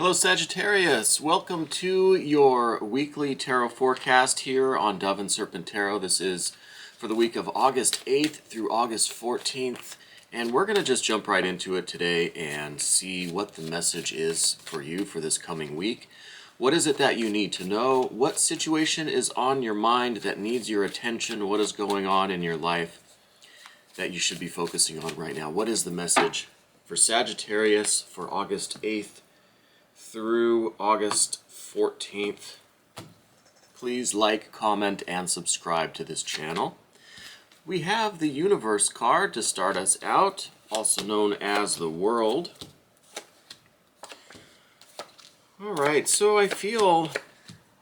Hello Sagittarius, welcome to your weekly tarot forecast here on Dove and Serpent Tarot. This is for the week of August 8th through August 14th, and we're going to just jump right into it today and see what the message is for you for this coming week. What is it that you need to know? What situation is on your mind that needs your attention? What is going on in your life that you should be focusing on right now? What is the message for Sagittarius for August 8th through August 14th. Please like, comment, and subscribe to this channel. We have the Universe card to start us out, also known as the World. Alright, so I feel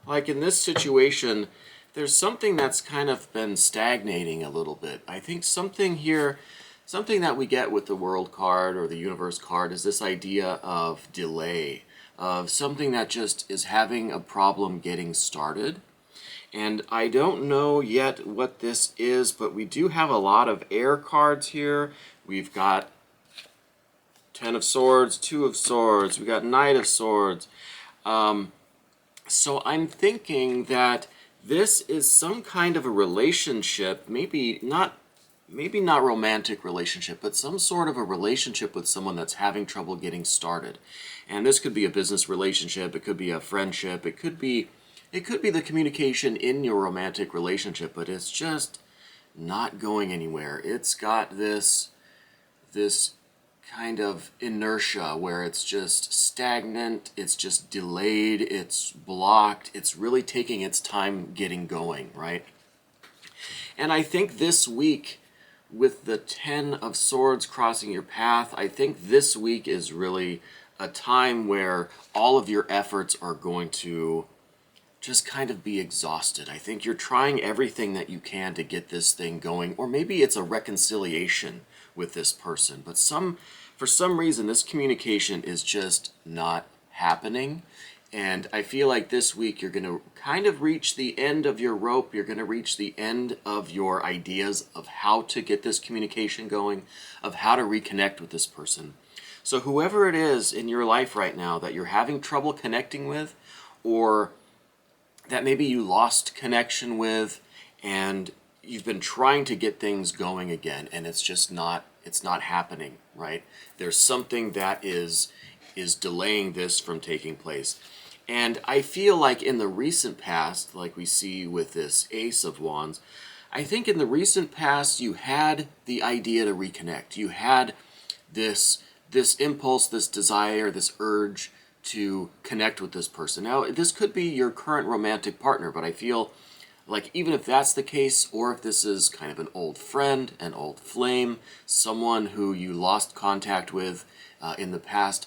like in this situation, there's something that's kind of been stagnating a little bit. I think something here, something that we get with the World card or the Universe card is this idea of delay, of something that just is having a problem getting started. And I don't know yet what this is, but we do have a lot of air cards here. We've got Ten of Swords, Two of Swords, we got Knight of Swords. So I'm thinking that this is some kind of a relationship, maybe not romantic relationship, but some sort of a relationship with someone that's having trouble getting started. And this could be a business relationship, it could be a friendship, it could be the communication in your romantic relationship, but it's just not going anywhere. It's got this kind of inertia where it's just stagnant, it's just delayed, it's blocked, it's really taking its time getting going, right? And I think this week, with the Ten of Swords crossing your path, I think this week is really a time where all of your efforts are going to just kind of be exhausted. I think you're trying everything that you can to get this thing going, or maybe it's a reconciliation with this person, but for some reason this communication is just not happening. And I feel like this week you're going to kind of reach the end of your rope. You're going to reach the end of your ideas of how to get this communication going, of how to reconnect with this person. So whoever it is in your life right now that you're having trouble connecting with, or that maybe you lost connection with, and you've been trying to get things going again, and it's just not happening, right? There's something that is delaying this from taking place. And I feel like in the recent past, like we see with this Ace of Wands, I think in the recent past you had the idea to reconnect. You had this impulse, this desire, this urge to connect with this person. Now, this could be your current romantic partner, but I feel like even if that's the case, or if this is kind of an old friend, an old flame, someone who you lost contact with in the past,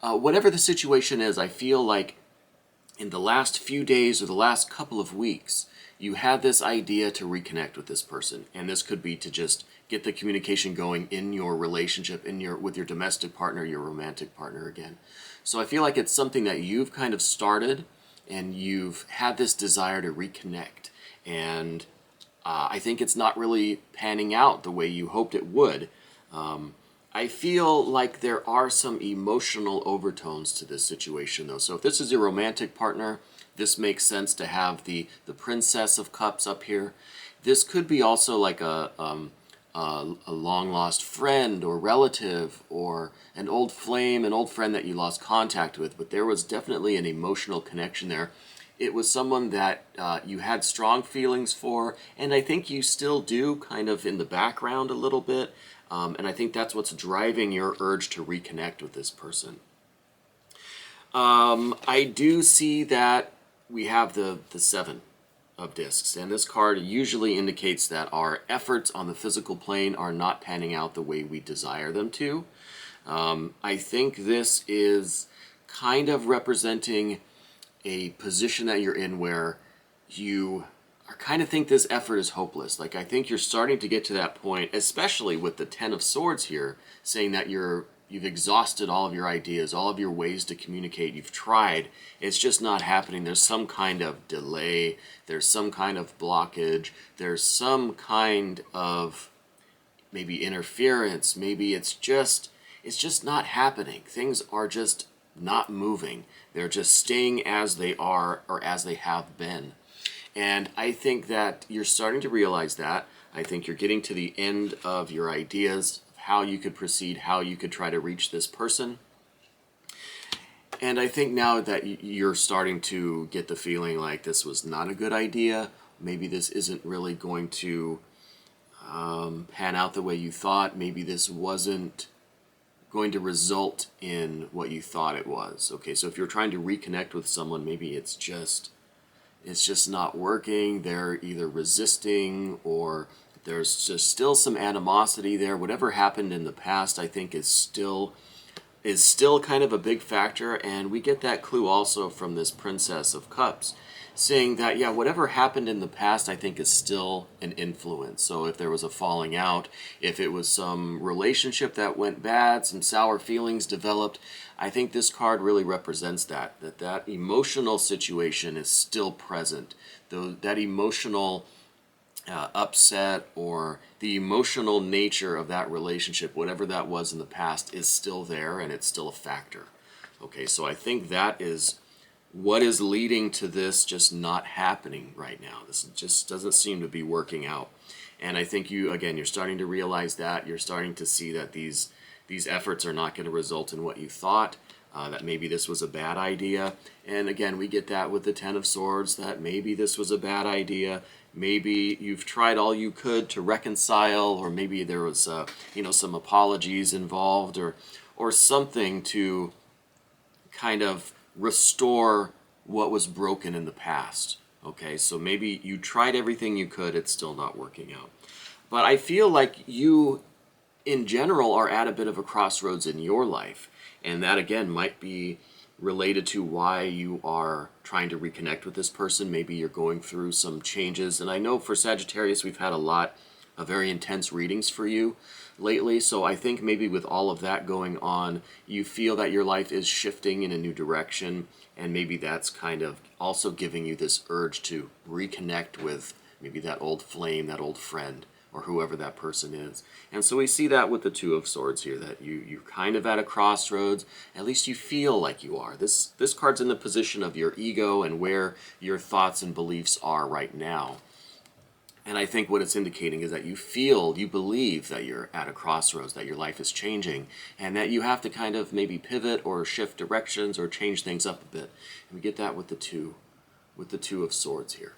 whatever the situation is, I feel like in the last few days or the last couple of weeks, you had this idea to reconnect with this person. And this could be to just get the communication going in your relationship, with your domestic partner, your romantic partner again. So I feel like it's something that you've kind of started, and you've had this desire to reconnect. And I think it's not really panning out the way you hoped it would. I feel like there are some emotional overtones to this situation, though. So if this is your romantic partner, this makes sense to have the Princess of Cups up here. This could be also like a long-lost friend or relative, or an old flame, an old friend that you lost contact with, but there was definitely an emotional connection there. It was someone that you had strong feelings for, and I think you still do, kind of in the background a little bit. And I think that's what's driving your urge to reconnect with this person. I do see that we have the Seven of Discs, and this card usually indicates that our efforts on the physical plane are not panning out the way we desire them to. I think this is kind of representing a position that you're in where you kind of think this effort is hopeless. Like, I think you're starting to get to that point, especially with the Ten of Swords here, saying that you've exhausted all of your ideas, all of your ways to communicate. You've tried. It's just not happening. There's some kind of delay. There's some kind of blockage. There's some kind of maybe interference. Maybe it's just not happening. Things are just not moving. They're just staying as they are or as they have been. And I think that you're starting to realize that. I think you're getting to the end of your ideas of how you could proceed, how you could try to reach this person. And I think now that you're starting to get the feeling like this was not a good idea, maybe this isn't really going to pan out the way you thought, maybe this wasn't going to result in what you thought it was. Okay, so if you're trying to reconnect with someone, maybe it's just not working. They're either resisting or there's just still some animosity there. Whatever happened in the past, I think is still kind of a big factor. And we get that clue also from this Princess of Cups, saying that, yeah, whatever happened in the past, I think is still an influence. So if there was a falling out, if it was some relationship that went bad, some sour feelings developed, I think this card really represents that emotional situation is still present. Though that emotional upset or the emotional nature of that relationship, whatever that was in the past, is still there and it's still a factor. Okay, so I think that is what is leading to this just not happening right now. This just doesn't seem to be working out. And I think you're starting to realize that. You're starting to see that these efforts are not going to result in what you thought, that maybe this was a bad idea. And again, we get that with the Ten of Swords, that maybe this was a bad idea. Maybe you've tried all you could to reconcile, or maybe there was some apologies involved or something to kind of restore what was broken in the past. Okay, so maybe you tried everything you could, it's still not working out. But I feel like you, in general, are at a bit of a crossroads in your life. And that, again, might be related to why you are trying to reconnect with this person. Maybe you're going through some changes. And I know for Sagittarius, we've had a lot of very intense readings for you lately. So I think maybe with all of that going on, you feel that your life is shifting in a new direction. And maybe that's kind of also giving you this urge to reconnect with maybe that old flame, that old friend, or whoever that person is. And so we see that with the Two of Swords here, that you're kind of at a crossroads. At least you feel like you are. This card's in the position of your ego and where your thoughts and beliefs are right now. And I think what it's indicating is that you believe that you're at a crossroads, that your life is changing, and that you have to kind of maybe pivot or shift directions or change things up a bit. And we get that with the Two of Swords here.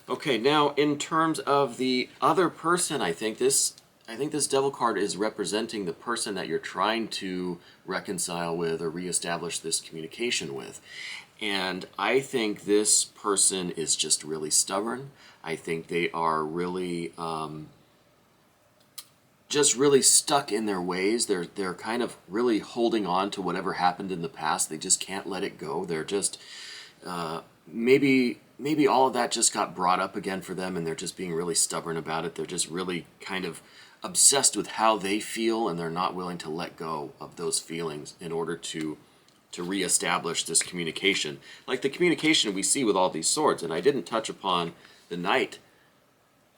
Okay, now in terms of the other person, I think this Devil card is representing the person that you're trying to reconcile with or reestablish this communication with. And I think this person is just really stubborn. I think they are really just really stuck in their ways. They're kind of really holding on to whatever happened in the past. They just can't let it go. They're just maybe all of that just got brought up again for them, and they're just being really stubborn about it. They're just really kind of obsessed with how they feel, and they're not willing to let go of those feelings in order to reestablish this communication. Like the communication we see with all these swords, and I didn't touch upon the Knight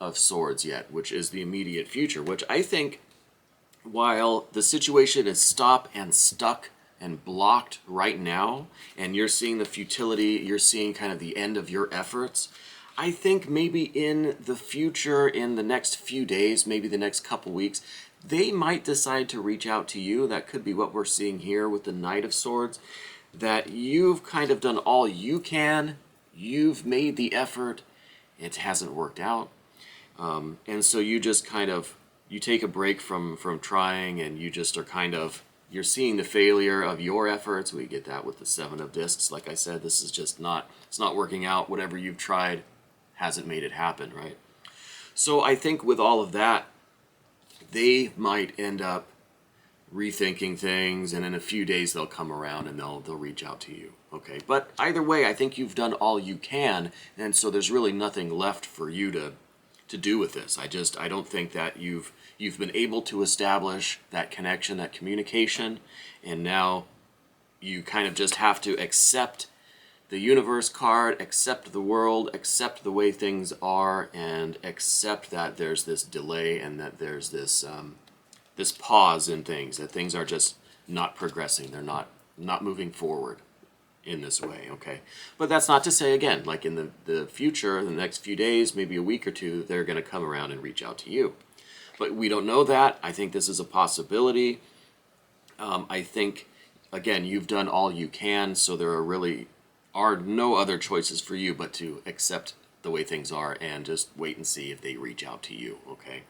of Swords yet, which is the immediate future, which I think, while the situation is stop and stuck and blocked right now, and you're seeing the futility, you're seeing kind of the end of your efforts, I think maybe in the future, in the next few days, maybe the next couple weeks, they might decide to reach out to you. That could be what we're seeing here with the Knight of Swords, that you've kind of done all you can, you've made the effort, it hasn't worked out, and so you just kind of, you take a break from trying, and you just are kind of, you're seeing the failure of your efforts. We get that with the Seven of Discs. Like I said, this is just it's not working out. Whatever you've tried hasn't made it happen, right? So I think with all of that, they might end up rethinking things, and in a few days they'll come around and they'll reach out to you. Okay, but either way, I think you've done all you can, and so there's really nothing left for you to do with this. I don't think that you've been able to establish that connection, that communication, and now you kind of just have to accept the universe card, accept the world, accept the way things are, and accept that there's this delay and that there's this this pause in things, that things are just not progressing. They're not not moving forward in this way, okay? But that's not to say, again, like in the future, the next few days, maybe a week or two, they're going to come around and reach out to you. But we don't know that. I think this is a possibility. I think, again, you've done all you can, so there are no other choices for you but to accept the way things are and just wait and see if they reach out to you, okay?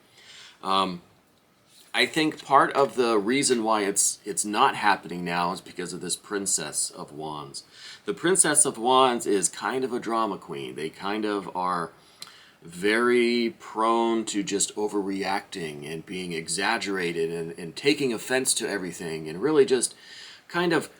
I think part of the reason why it's not happening now is because of this Princess of Wands. The Princess of Wands is kind of a drama queen. They kind of are very prone to just overreacting and being exaggerated and taking offense to everything and really just kind of,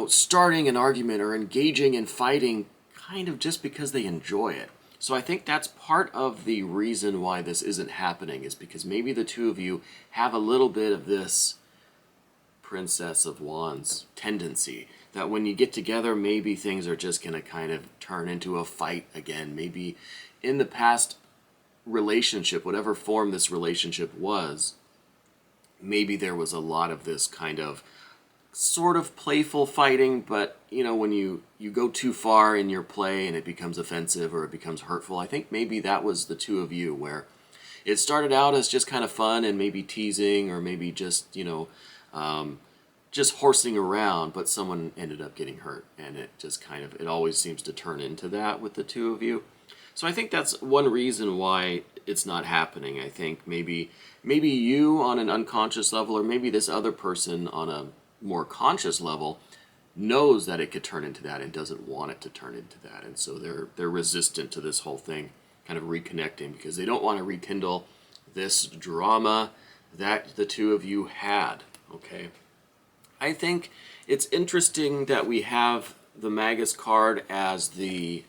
starting an argument or engaging in fighting kind of just because they enjoy it. So I think that's part of the reason why this isn't happening, is because maybe the two of you have a little bit of this Princess of Wands tendency, that when you get together, maybe things are just going to kind of turn into a fight again. Maybe in the past relationship, whatever form this relationship was, maybe there was a lot of this kind of sort of playful fighting, but when you go too far in your play and it becomes offensive or it becomes hurtful, I think maybe that was the two of you, where it started out as just kind of fun and maybe teasing or maybe just just horsing around, but someone ended up getting hurt, and it just it always seems to turn into that with the two of you. So I think that's one reason why it's not happening. I think maybe you on an unconscious level, or maybe this other person on a more conscious level, knows that it could turn into that and doesn't want it to turn into that, and so they're resistant to this whole thing kind of reconnecting, because they don't want to rekindle this drama that the two of you had, okay? I think it's interesting that we have the Magus card as the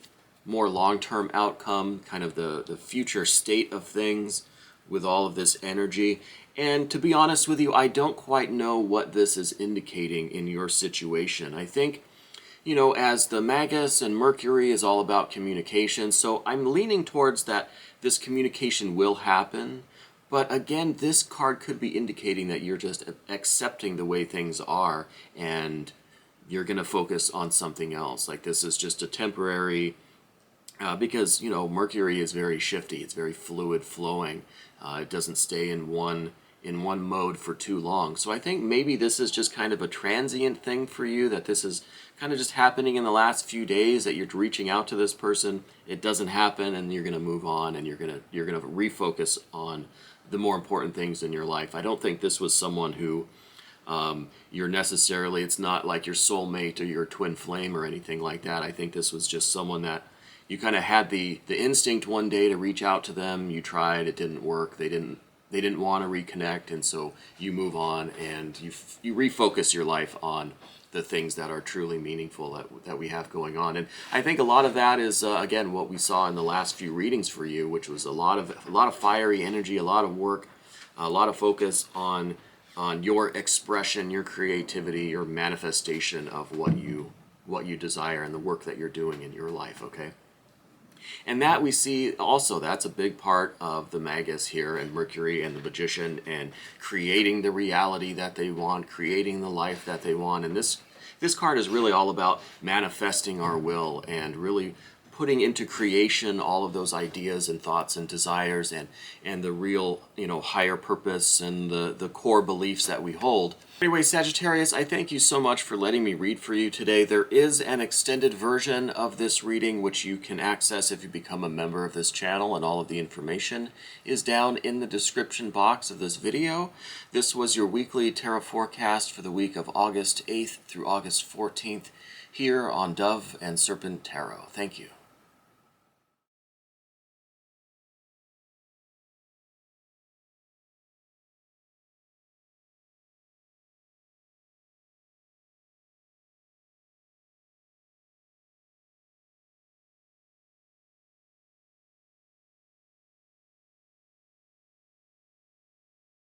more long-term outcome, kind of the future state of things with all of this energy. And to be honest with you, I don't quite know what this is indicating in your situation. I think, as the Magus and Mercury is all about communication, so I'm leaning towards that this communication will happen. But again, this card could be indicating that you're just accepting the way things are and you're going to focus on something else. Like this is just a temporary, because, Mercury is very shifty. It's very fluid flowing. It doesn't stay in one mode for too long. So I think maybe this is just kind of a transient thing for you, that this is kind of just happening in the last few days, that you're reaching out to this person, it doesn't happen, and you're going to move on, and you're going to refocus on the more important things in your life. I don't think this was someone who you're necessarily, it's not like your soulmate or your twin flame or anything like that. I think this was just someone that you kind of had the instinct one day to reach out to them. You tried, it didn't work. They didn't want to reconnect, and so you move on and you refocus your life on the things that are truly meaningful that we have going on. And I think a lot of that is again what we saw in the last few readings for you, which was a lot of fiery energy, a lot of work, a lot of focus on your expression, your creativity, your manifestation of what you desire and the work that you're doing in your life, okay? And that we see also, that's a big part of the Magus here, and Mercury and the Magician, and creating the reality that they want, creating the life that they want. And this card is really all about manifesting our will and really putting into creation all of those ideas and thoughts and desires and the real, higher purpose and the core beliefs that we hold. Anyway, Sagittarius, I thank you so much for letting me read for you today. There is an extended version of this reading which you can access if you become a member of this channel, and all of the information is down in the description box of this video. This was your weekly tarot forecast for the week of August 8th through August 14th here on Dove and Serpent Tarot. Thank you.